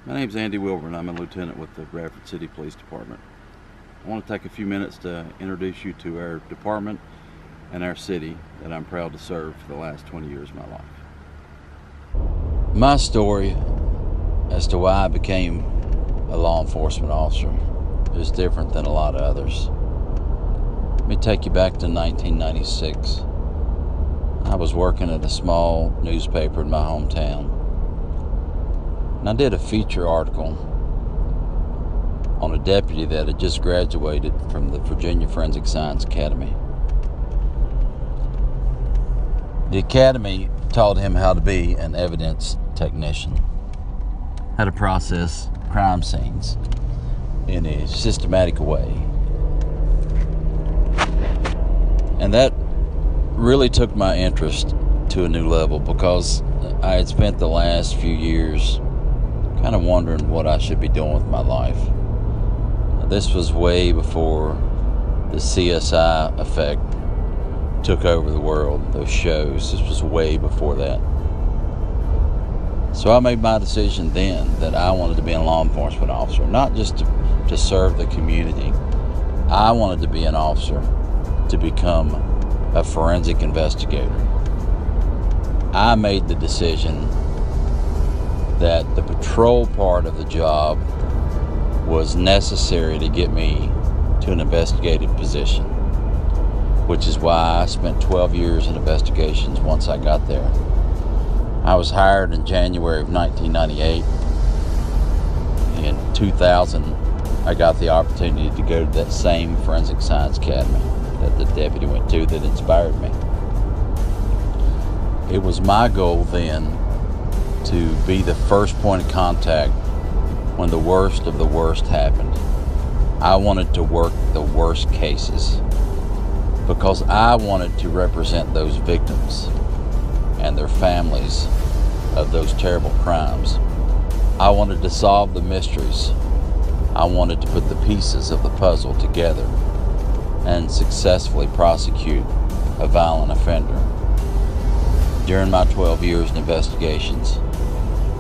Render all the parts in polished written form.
My name's Andy Wilburn. I'm a lieutenant with the Bradford City Police Department. I want to take a few minutes to introduce you to our department and our city that I'm proud to serve for the last 20 years of my life. My story as to why I became a law enforcement officer is different than a lot of others. Let me take you back to 1996. I was working at a small newspaper in my hometown, and I did a feature article on a deputy that had just graduated from the Virginia Forensic Science Academy. The academy taught him how to be an evidence technician, how to process crime scenes in a systematic way. And that really took my interest to a new level because I had spent the last few years kind of wondering what I should be doing with my life. This was way before the CSI effect took over the world, those shows. This was way before that. So I made my decision then that I wanted to be a law enforcement officer, not just to serve the community. I wanted to be an officer to become a forensic investigator. I made the decision that the patrol part of the job was necessary to get me to an investigative position, which is why I spent 12 years in investigations once I got there. I was hired in January of 1998. In 2000, I got the opportunity to go to that same Forensic Science Academy that the deputy went to that inspired me. It was my goal then to be the first point of contact when the worst of the worst happened. I wanted to work the worst cases because I wanted to represent those victims and their families of those terrible crimes. I wanted to solve the mysteries. I wanted to put the pieces of the puzzle together and successfully prosecute a violent offender. During my 12 years in investigations,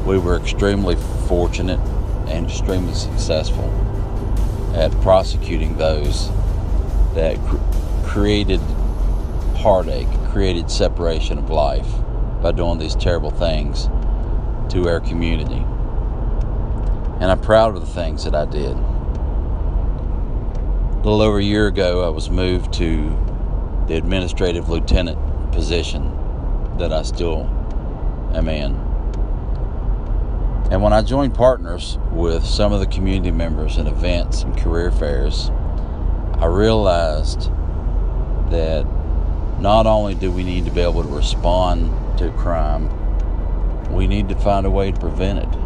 we were extremely fortunate and extremely successful at prosecuting those that created heartache, created separation of life by doing these terrible things to our community. And I'm proud of the things that I did. A little over a year ago, I was moved to the administrative lieutenant position that I still am in. And when I joined partners with some of the community members in events and career fairs, I realized that not only do we need to be able to respond to crime, we need to find a way to prevent it.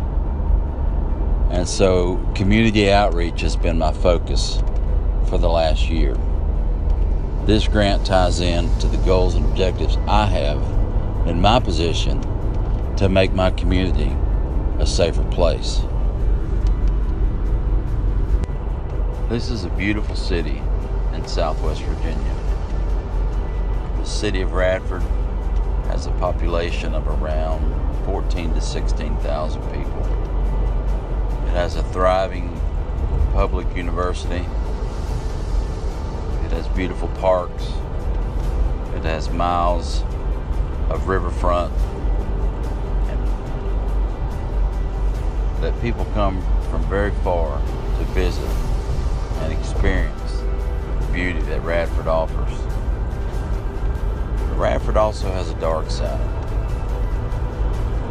And so community outreach has been my focus for the last year. This grant ties in to the goals and objectives I have in my position to make my community a safer place. This is a beautiful city in Southwest Virginia. The city of Radford has a population of around 14,000 to 16,000 people. It has a thriving public university. It has beautiful parks. It has miles of riverfront that people come from very far to visit and experience the beauty that Radford offers. But Radford also has a dark side.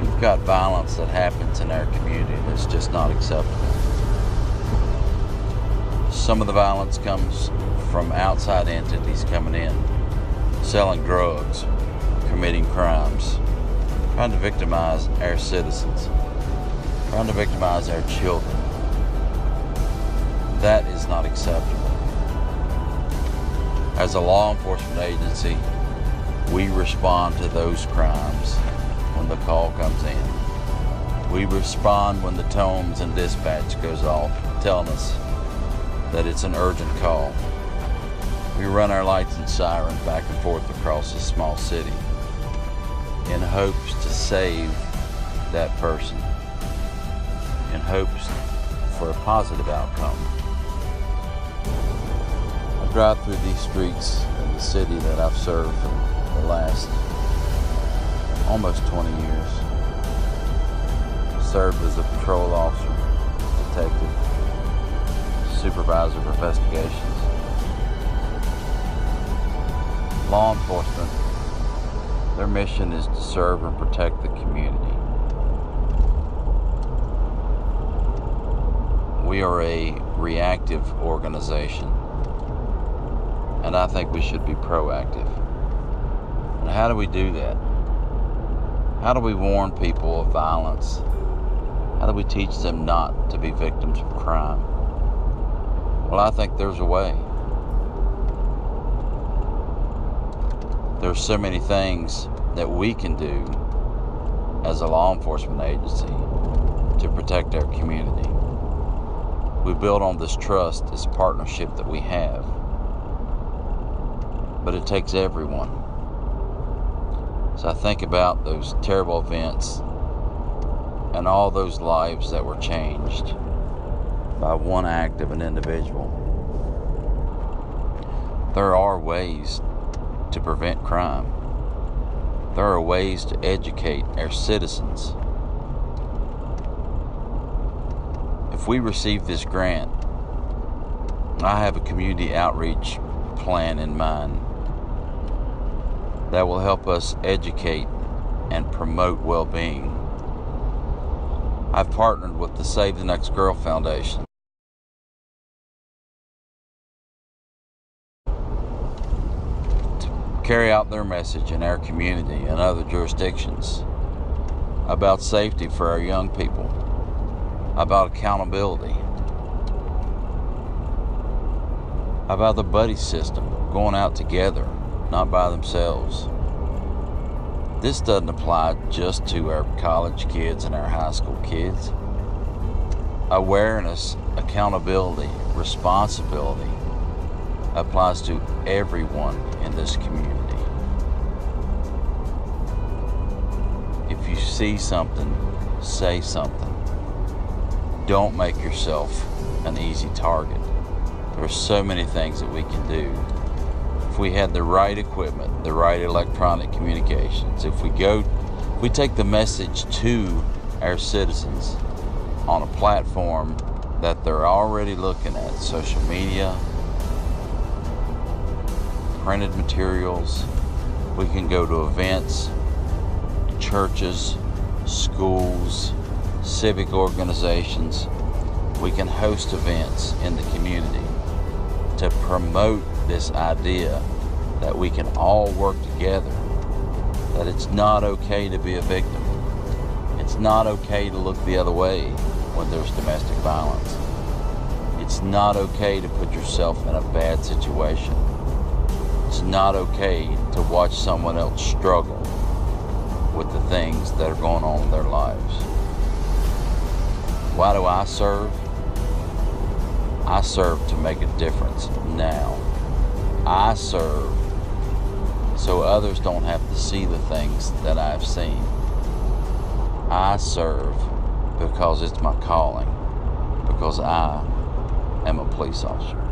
We've got violence that happens in our community that's just not acceptable. Some of the violence comes from outside entities coming in, selling drugs, committing crimes, trying to victimize our citizens, trying to victimize our children. That is not acceptable. As a law enforcement agency, we respond to those crimes when the call comes in. We respond when the tones and dispatch goes off, telling us that it's an urgent call. We run our lights and sirens back and forth across this small city in hopes to save that person, in hopes for a positive outcome. I drive through these streets of the city that I've served for the last almost 20 years. Served as a patrol officer, detective, supervisor of investigations. Law enforcement, their mission is to serve and protect the community. We are a reactive organization, and I think we should be proactive. And how do we do that? How do we warn people of violence? How do we teach them not to be victims of crime? Well, I think there's a way. There's so many things that we can do as a law enforcement agency to protect our community. We build on this trust, this partnership that we have. But it takes everyone. So I think about those terrible events and all those lives that were changed by one act of an individual. There are ways to prevent crime. There are ways to educate our citizens. If we receive this grant, I have a community outreach plan in mind that will help us educate and promote well-being. I've partnered with the Save the Next Girl Foundation to carry out their message in our community and other jurisdictions about safety for our young people, about accountability, about the buddy system, going out together, not by themselves. This doesn't apply just to our college kids and our high school kids. Awareness, accountability, responsibility applies to everyone in this community. If you see something, say something. Don't make yourself an easy target. There are so many things that we can do. If we had the right equipment, the right electronic communications, if we take the message to our citizens on a platform that they're already looking at, social media, printed materials, we can go to events, churches, schools, civic organizations. We can host events in the community to promote this idea that we can all work together, that it's not okay to be a victim. It's not okay to look the other way when there's domestic violence. It's not okay to put yourself in a bad situation. It's not okay to watch someone else struggle with the things that are going on in their lives. Why do I serve? I serve to make a difference now. I serve so others don't have to see the things that I've seen. I serve because it's my calling, because I am a police officer.